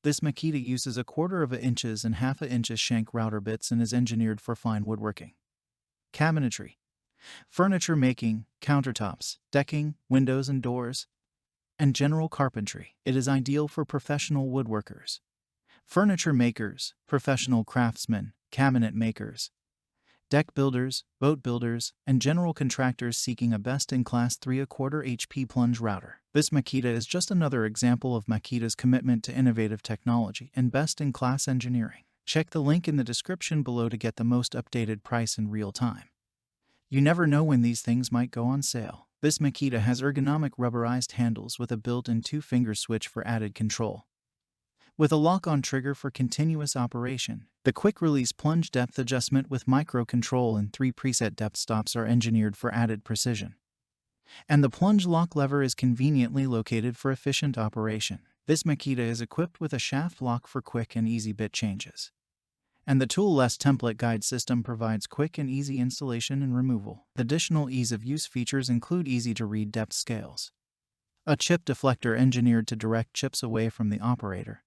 This Makita uses 1/4 inches and 1/2 inches shank router bits and is engineered for fine woodworking, cabinetry, furniture making, countertops, decking, windows and doors, and general carpentry. It is ideal for professional woodworkers, furniture makers, professional craftsmen, cabinet makers, deck builders, boat builders, and general contractors seeking a best-in-class 3/4 HP plunge router. This Makita is just another example of Makita's commitment to innovative technology and best-in-class engineering. Check the link in the description below to get the most updated price in real time. You never know when these things might go on sale. This Makita has ergonomic rubberized handles with a built-in 2-finger switch for added control, with a lock-on trigger for continuous operation. The quick-release plunge depth adjustment with micro-control and 3 preset depth stops are engineered for added precision. And the plunge lock lever is conveniently located for efficient operation. This Makita is equipped with a shaft lock for quick and easy bit changes. And the tool-less template guide system provides quick and easy installation and removal. Additional ease-of-use features include easy-to-read depth scales, a chip deflector engineered to direct chips away from the operator,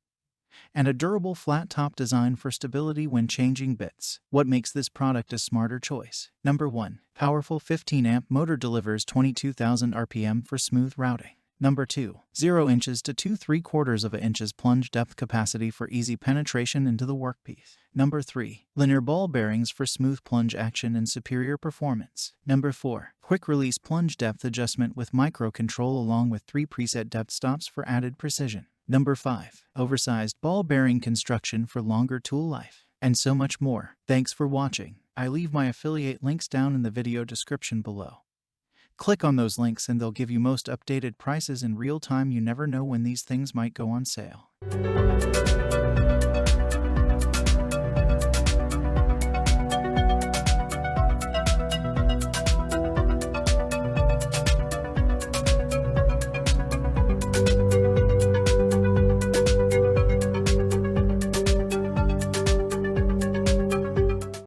and a durable flat-top design for stability when changing bits. What makes this product a smarter choice? Number 1. Powerful 15-amp motor delivers 22,000 RPM for smooth routing. Number 2. 0 inches to 2¾ inches plunge depth capacity for easy penetration into the workpiece. Number 3. Linear ball bearings for smooth plunge action and superior performance. Number 4. Quick-release plunge depth adjustment with micro-control along with 3 preset depth stops for added precision. Number 5. Oversized ball bearing construction for longer tool life. And so much more. Thanks for watching. I leave my affiliate links down in the video description below. Click on those links and they'll give you most updated prices in real time. You never know when these things might go on sale.